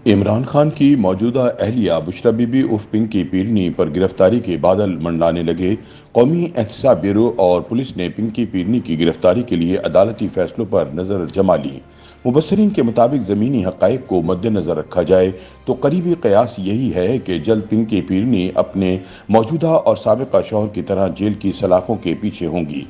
عمران خان کی موجودہ اہلیہ بشریٰ بی بی عرف پنکی پیرنی پر گرفتاری کے بادل منڈلانے لگے۔ قومی احتساب بیورو اور پولیس نے پنکی پیرنی کی گرفتاری کے لیے عدالتی فیصلوں پر نظر جما لی۔ مبصرین کے مطابق زمینی حقائق کو مد نظر رکھا جائے تو قریبی قیاس یہی ہے کہ جلد پنکی پیرنی اپنے موجودہ اور سابقہ شوہر کی طرح جیل کی سلاخوں کے پیچھے ہوں گی۔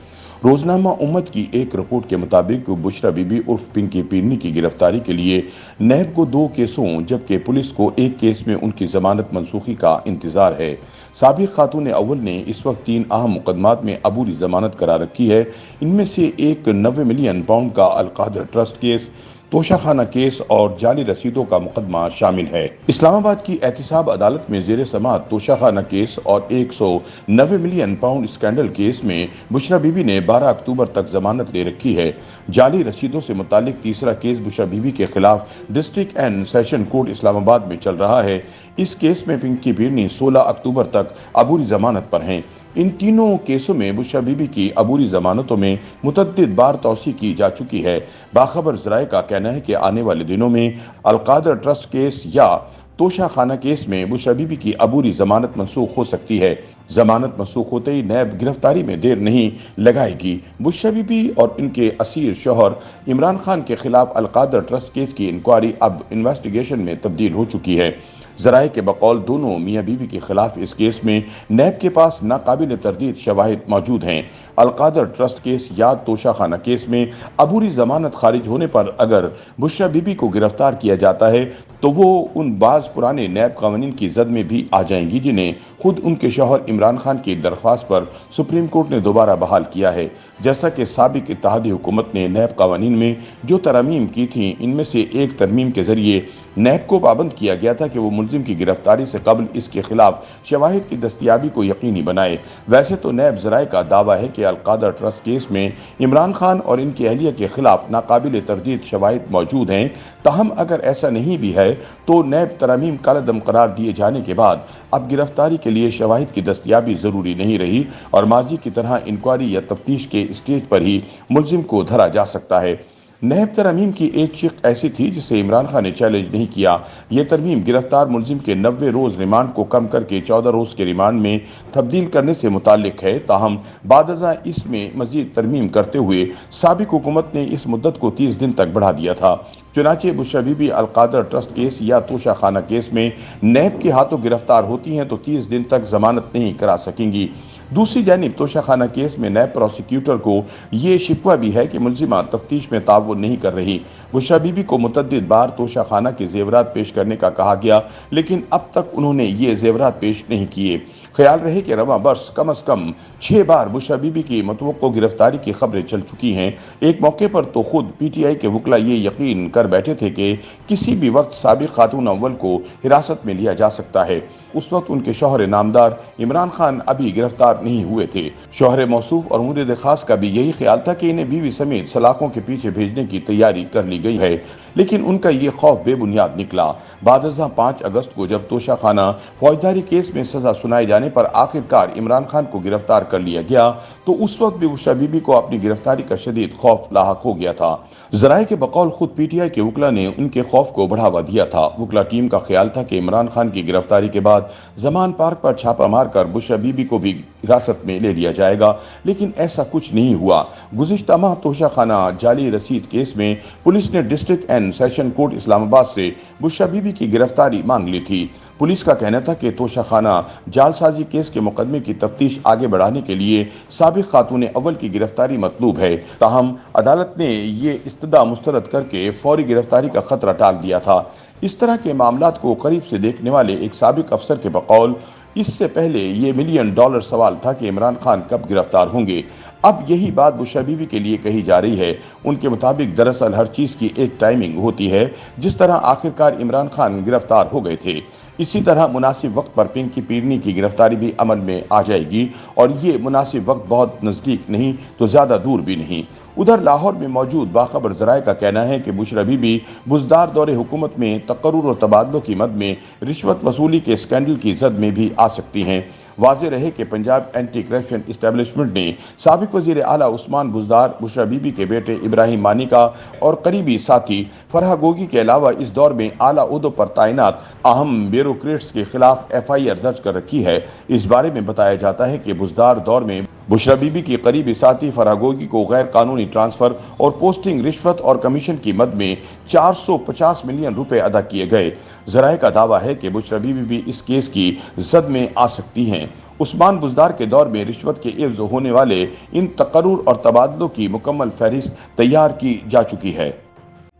روزنامہ امت کی ایک رپورٹ کے مطابق بشریٰ بی بی عرف پنکی پیرنی کی گرفتاری کے لیے نیب کو 2 کیسوں جبکہ پولیس کو 1 کیس میں ان کی ضمانت منسوخی کا انتظار ہے۔ سابق خاتون اول نے اس وقت 3 اہم مقدمات میں عبوری ضمانت کرا رکھی ہے۔ ان میں سے ایک 90 ملین پاؤنڈ کا القادر ٹرسٹ کیس، توشہ خانہ کیس اور جعلی رسیدوں کا مقدمہ شامل ہے۔ اسلام آباد کی احتساب عدالت میں زیر سماعت توشہ خانہ کیس اور 190 ملین پاؤنڈ اسکینڈل کیس میں بشریٰ بی بی نے 12 اکتوبر تک ضمانت لے رکھی ہے۔ جعلی رسیدوں سے متعلق تیسرا کیس بشریٰ بی بی کے خلاف ڈسٹرکٹ اینڈ سیشن کورٹ اسلام آباد میں چل رہا ہے۔ اس کیس میں پنکی پیرنی 16 اکتوبر تک عبوری ضمانت پر ہیں۔ ان تینوں کیسوں میں بشریٰ بی بی کی عبوری ضمانتوں میں متعدد بار توسیع کی جا چکی ہے۔ باخبر ذرائع کا کہنا ہے کہ آنے والے دنوں میں القادر ٹرسٹ کیس یا توشہ خانہ کیس میں بشریٰ بی بی کی عبوری ضمانت منسوخ ہو سکتی ہے۔ ضمانت منسوخ ہوتے ہی نیب گرفتاری میں دیر نہیں لگائے گی۔ بشریٰ بی بی اور ان کے اسیر شوہر عمران خان کے خلاف القادر ٹرسٹ کیس کی انکوائری اب انویسٹیگیشن میں تبدیل ہو چکی ہے۔ ذرائع کے بقول دونوں میاں بیوی کے خلاف اس کیس میں نیب کے پاس ناقابل تردید شواہد موجود ہیں۔ القادر ٹرسٹ کیس یا توشہ خانہ کیس میں عبوری ضمانت خارج ہونے پر اگر بشریٰ بی بی کو گرفتار کیا جاتا ہے تو وہ ان بعض پرانے نیب قوانین کی زد میں بھی آ جائیں گی جنہیں خود ان کے شوہر عمران خان کی درخواست پر سپریم کورٹ نے دوبارہ بحال کیا ہے۔ جیسا کہ سابق اتحادی حکومت نے نیب قوانین میں جو ترامیم کی تھیں، ان میں سے ایک ترمیم کے ذریعے نیب کو پابند کیا گیا تھا کہ وہ ملزم کی گرفتاری سے قبل اس کے خلاف شواہد کی دستیابی کو یقینی بنائے۔ ویسے تو نیب ذرائع کا دعویٰ ہے کہ القادر ٹرسٹ کیس میں عمران خان اور ان کی اہلیہ کے خلاف ناقابل تردید شواہد موجود ہیں، تاہم اگر ایسا نہیں بھی ہے تو نیب ترامیم کالعدم قرار دیے جانے کے بعد اب گرفتاری کے لیے شواہد کی دستیابی ضروری نہیں رہی اور ماضی کی طرح انکوائری یا تفتیش کے اسٹیج پر ہی ملزم کو دھرا جا سکتا ہے۔ نیب ترمیم کی ایک شق ایسی تھی جسے عمران خان نے چیلنج نہیں کیا۔ یہ ترمیم گرفتار ملزم کے 90 روز ریمانڈ کو کم کر کے 14 روز کے ریمانڈ میں تبدیل کرنے سے متعلق ہے، تاہم بعد ازاں اس میں مزید ترمیم کرتے ہوئے سابق حکومت نے اس مدت کو 30 دن تک بڑھا دیا تھا۔ چنانچہ Bushra Bibi Al-Qadir trust case یا توشہ خانہ کیس میں نیب کے ہاتھوں گرفتار ہوتی ہیں تو 30 دن تک ضمانت نہیں کرا سکیں گی۔ دوسری جانب توشہ خانہ کیس میں نیب پروسیکیوٹر کو یہ شکوہ بھی ہے کہ ملزمہ تفتیش میں تعاون نہیں کر رہی۔ بشریٰ بی بی کو متعدد بار توشہ خانہ کے زیورات پیش کرنے کا کہا گیا، لیکن اب تک انہوں نے یہ زیورات پیش نہیں کیے۔ خیال رہے کہ رواں برس کم از کم 6 بار بشریٰ بی بی کی متوقع گرفتاری کی خبریں چل چکی ہیں۔ ایک موقع پر تو خود پی ٹی آئی کے وکلاء یہ یقین کر بیٹھے تھے کہ کسی بھی وقت سابق خاتون اول کو حراست میں لیا جا سکتا ہے۔ اس وقت ان کے شوہر نامدار عمران خان ابھی گرفتار نہیں ہوئے تھے۔ شوہر موصوف اور مورد خاص کا بھی یہی خیال تھا کہ انہیں بیوی سمیت سلاخوں کے پیچھے بھیجنے کی تیاری کر لی گئی ہے، لیکن ان کا یہ خوف بے بنیاد نکلا۔ بعد ازاں 5 اگست کو جب توشہ خانہ فوجداری کیس میں سزا سنائے جانے پر آخرکار عمران خان کو گرفتار کر لیا گیا تو اس وقت بھی بشریٰ بی بی کو اپنی گرفتاری کا شدید خوف لاحق ہو گیا تھا۔ ذرائع کے بقول خود پی ٹی آئی کے وکلاء نے ان کے خوف کو بڑھاوا دیا تھا۔ وکلاء ٹیم کا خیال تھا کہ عمران خان کی گرفتاری کے بعد زمان پارک پر چھاپہ مار کر بشریٰ بی بی کو بھی حراست میں لے لیا جائے گا، لیکن ایسا کچھ نہیں ہوا۔ گزشتہ ماہ توشہ خانہ جعلی رسید کیس میں پولیس نے ڈسٹرکٹ اینڈ سیشن کورٹ اسلام آباد سے بشریٰ بی بی کی گرفتاری مانگ لی تھی۔ پولیس کا کہنا تھا کہ توشہ خانہ جعل سازی کیس کے مقدمے کی تفتیش آگے بڑھانے کے لیے سابق خاتون اول کی گرفتاری مطلوب ہے، تاہم عدالت نے یہ استدعا مسترد کر کے فوری گرفتاری کا خطرہ ٹال دیا تھا۔ اس طرح کے معاملات کو قریب سے دیکھنے والے ایک سابق افسر کے بقول اس سے پہلے یہ $1 ملین سوال تھا کہ عمران خان کب گرفتار ہوں گے۔ اب یہی بات بشریٰ بی بی کے لیے کہی جا رہی ہے۔ ان کے مطابق دراصل ہر چیز کی ایک ٹائمنگ ہوتی ہے۔ جس طرح آخرکار عمران خان گرفتار ہو گئے تھے، اسی طرح مناسب وقت پر پنکی پیرنی کی گرفتاری بھی عمل میں آ جائے گی، اور یہ مناسب وقت بہت نزدیک نہیں تو زیادہ دور بھی نہیں۔ ادھر لاہور میں موجود باخبر ذرائع کا کہنا ہے کہ بشرا بی بی بزدار دور حکومت میں تقرر اور تبادلوں کی مد میں رشوت وصولی کے اسکینڈل کی زد میں بھی آ سکتی ہیں۔ واضح رہے کہ پنجاب اینٹی کرپشن اسٹیبلشمنٹ نے سابق وزیر اعلیٰ عثمان بزدار، بشرا بی بی کے بیٹے ابراہیم مانی کا اور قریبی ساتھی فرح گوگی کے علاوہ اس دور میں اعلیٰ عہدوں پر تعینات اہم بیوروکریٹس کے خلاف ایف آئی آر درج کر رکھی ہے۔ اس بارے میں بتایا جاتا ہے کہ بزدار دور میں بشرا بی بی کی قریبی ساتھی فرح گوگی کو غیر قانونی ٹرانسفر اور پوسٹنگ، رشوت اور کمیشن کی مد میں 450 ملین روپے ادا کیے گئے۔ ذرائع کا دعویٰ ہے کہ بشرا بی بی بھی اس کیس کی زد میں آ سکتی ہیں۔ عثمان بزدار کے دور میں رشوت کے عوض ہونے والے ان تقرر اور تبادلوں کی مکمل فہرست تیار کی جا چکی ہے۔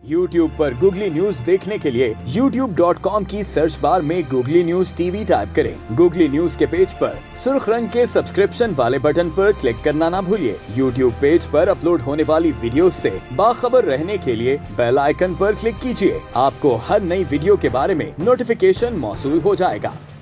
یوٹیوب پر گوگلی نیوز دیکھنے کے لیے youtube.com کی سرچ بار میں googly news T V type کریں۔ گوگلی نیوز کے پیج پر سرخ رنگ کے سبسکرپشن والے بٹن پر کلک کرنا نہ بھولیے۔ یوٹیوب پیج پر اپلوڈ ہونے والی ویڈیوز سے باخبر رہنے کے لیے بیل آئیکن پر کلک کیجیے۔ آپ کو ہر نئی ویڈیو کے بارے میں نوٹیفیکیشن موصول ہو جائے گا۔